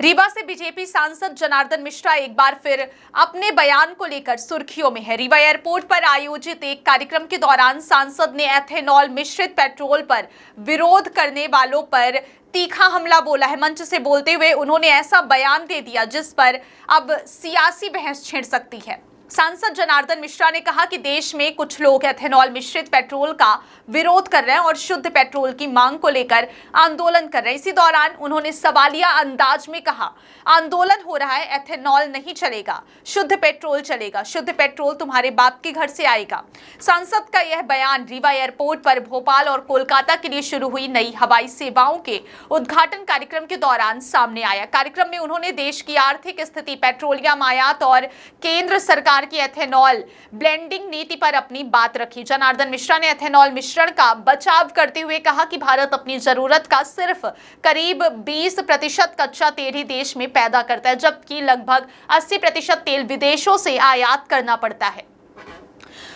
रीवा से बीजेपी सांसद जनार्दन मिश्रा एक बार फिर अपने बयान को लेकर सुर्खियों में है। रीवा एयरपोर्ट पर आयोजित एक कार्यक्रम के दौरान सांसद ने एथेनॉल मिश्रित पेट्रोल पर विरोध करने वालों पर तीखा हमला बोला है। मंच से बोलते हुए उन्होंने ऐसा बयान दे दिया जिस पर अब सियासी बहस छिड़ सकती है। सांसद जनार्दन मिश्रा ने कहा कि देश में कुछ लोग एथेनॉल मिश्रित पेट्रोल का विरोध कर रहे हैं और शुद्ध पेट्रोल की मांग को लेकर आंदोलन कर रहे हैं। इसी दौरान उन्होंने सवालिया अंदाज में कहा, आंदोलन हो रहा है, एथेनॉल नहीं चलेगा, शुद्ध पेट्रोल चलेगा, शुद्ध पेट्रोल तुम्हारे बाप के घर से आएगा। सांसद का यह बयान रीवा एयरपोर्ट पर भोपाल और कोलकाता के लिए शुरू हुई नई हवाई सेवाओं के उद्घाटन कार्यक्रम के दौरान सामने आया। कार्यक्रम में उन्होंने देश की आर्थिक स्थिति, पेट्रोलियम आयात और केंद्र सरकार की एथेनॉल ब्लेंडिंग नीति पर अपनी बात रखी। जनार्दन मिश्रा ने एथेनॉल मिश्रण का बचाव करते हुए कहा कि भारत अपनी जरूरत का सिर्फ करीब 20% कच्चा तेल ही देश में पैदा करता है, जबकि लगभग 80% तेल विदेशों से आयात करना पड़ता है।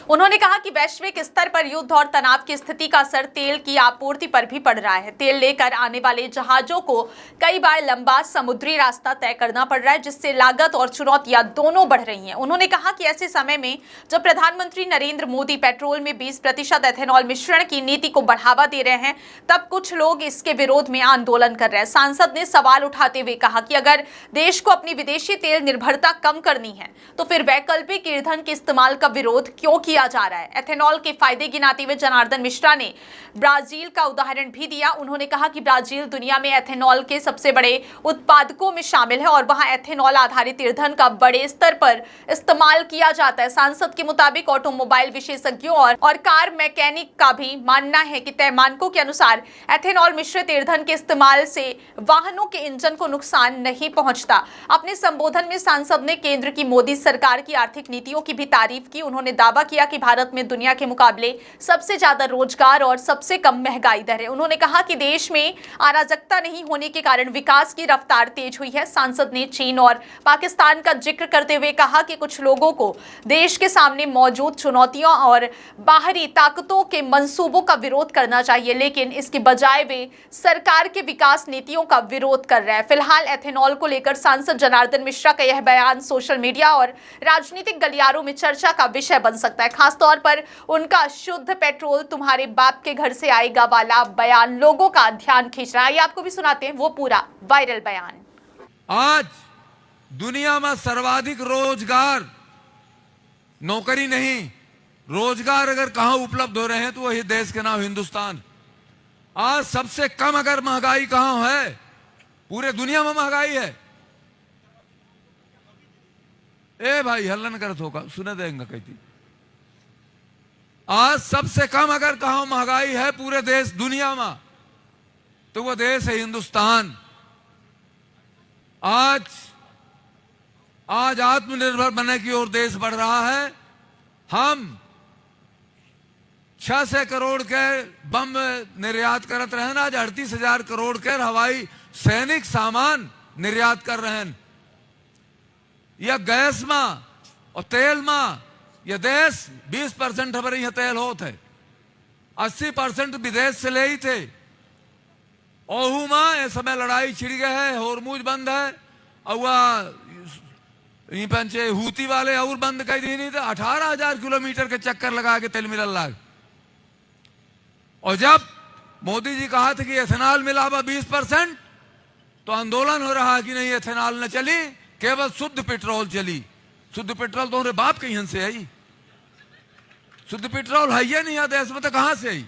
उन्होंने कहा कि वैश्विक स्तर पर युद्ध और तनाव की स्थिति का असर तेल की आपूर्ति पर भी पड़ रहा है। तेल लेकर आने वाले जहाजों को कई बार लंबा समुद्री रास्ता तय करना पड़ रहा है, जिससे लागत और चुनौतियां दोनों बढ़ रही हैं। उन्होंने कहा कि ऐसे समय में जब प्रधानमंत्री नरेंद्र मोदी पेट्रोल में 20% एथेनॉल मिश्रण की नीति को बढ़ावा दे रहे हैं, तब कुछ लोग इसके विरोध में आंदोलन कर रहे हैं। सांसद ने सवाल उठाते हुए कहा कि अगर देश को अपनी विदेशी तेल निर्भरता कम करनी है तो फिर वैकल्पिक ईंधन के इस्तेमाल का विरोध क्यों किया जा रहा है। एथेनॉल के फायदे गिनाते हुए जनार्दन मिश्रा ने ब्राजील का उदाहरण भी दिया। उन्होंने कहा कि ब्राजील दुनिया में एथेनॉल के सबसे बड़े उत्पादकों में शामिल है और वहां एथेनॉल आधारित ईंधन का बड़े स्तर पर इस्तेमाल किया जाता है। सांसद के मुताबिक ऑटोमोबाइल विशेषज्ञों और कार मैकेनिक का भी मानना है कि तय मानकों के अनुसार एथेनॉल मिश्रित ईंधन के इस्तेमाल से वाहनों के इंजन को नुकसान नहीं पहुंचता। अपने संबोधन में सांसद ने केंद्र की मोदी सरकार की आर्थिक नीतियों की भी तारीफ की। उन्होंने दावा किया कि भारत में दुनिया के मुकाबले सबसे ज्यादा रोजगार और सबसे कम महंगाई दर है। उन्होंने कहा कि देश में अराजकता नहीं होने के कारण विकास की रफ्तार तेज हुई है। सांसद ने चीन और पाकिस्तान का जिक्र करते हुए कहा कि कुछ लोगों को देश के सामने मौजूद चुनौतियों और बाहरी ताकतों के मंसूबों का विरोध करना चाहिए, लेकिन इसके बजाय वे सरकार के विकास नीतियों का विरोध कर रहे हैं। फिलहाल एथेनॉल को लेकर सांसद जनार्दन मिश्रा का यह बयान सोशल मीडिया और राजनीतिक गलियारों में चर्चा का विषय बन सकता है। खासतौर पर उनका शुद्ध पेट्रोल तुम्हारे बाप के घर से आएगा वाला बयान लोगों का ध्यान खींच रहा है। ये आपको भी सुनाते हैं वो पूरा वायरल बयान। आज दुनिया में सर्वाधिक रोजगार, नौकरी नहीं, रोजगार अगर कहां उपलब्ध हो रहे हैं तो वही देश के नाम हिंदुस्तान। आज सबसे कम अगर महंगाई कहां है, पूरे दुनिया में महंगाई है। ए भाई हल्ला कर धोखा सुने देंगे कहती। आज सबसे कम अगर कहा महंगाई है पूरे देश दुनिया में तो वो देश है हिंदुस्तान। आज आत्मनिर्भर बनने की ओर देश बढ़ रहा है। हम 600 करोड़ के बम निर्यात करत रहे हैं, आज 38,000 करोड़ के हवाई सैनिक सामान निर्यात कर रहे हैं। यह गैस में और तेल में यह देश 20% हमारे यहाँ तेल होते है, 80% विदेश से ले ही थे। ओहू में इस समय लड़ाई छिड़ गए है, होरमुज बंद है और पंचे हूती वाले और बंद कर दी नहीं थे। 18,000 किलोमीटर के चक्कर लगा के तेल मिलल लाग। और जब मोदी जी कहा था कि एथेनॉल मिलावा 20%, तो आंदोलन हो रहा कि नहीं एथेनॉल न चली, केवल शुद्ध पेट्रोल चली। शुद्ध पेट्रोल तो बाप के यहाँ से है, शुद्ध पेट्रोल है ये नहीं देश में, तो कहां से आई।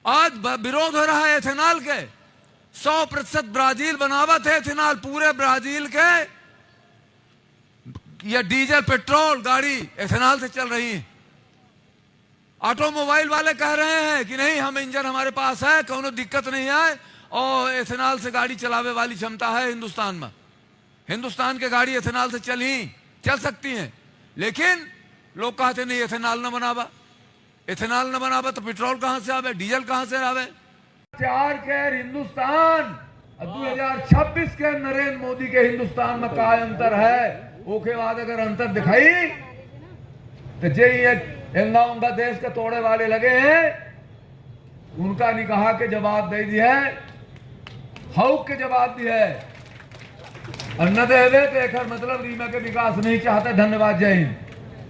आज विरोध हो रहा है एथेनॉल के। 100% ब्राजील बनावत है एथेनॉल, पूरे ब्राजील के ये डीजल पेट्रोल गाड़ी एथेनॉल से चल रही है। ऑटोमोबाइल वाले कह रहे हैं कि नहीं, हम इंजन हमारे पास है, कोनो दिक्कत नहीं है और एथेनॉल से गाड़ी चलावे वाली क्षमता है हिंदुस्तान में। हिंदुस्तान के गाड़ी एथेनॉल से चल सकती हैं। लेकिन लोग कहते नहीं एथेनॉल न बनावा, एथेनॉल न बनावा तो पेट्रोल कहां से आवे, डीजल कहां से आवे। 4 के हिंदुस्तान 2026 के नरेंद्र मोदी के हिंदुस्तान में का अंतर है, ओके बाद अगर अंतर दिखाई तो जे उनका देश के तोड़े वाले लगे हैं, उनका निकाह के जवाब दे दिया है। हाउक के जवाब दिए अन्नदेवे तो एकर मतलब रीमा के विकास नहीं चाहते। धन्यवाद, जय हिंद।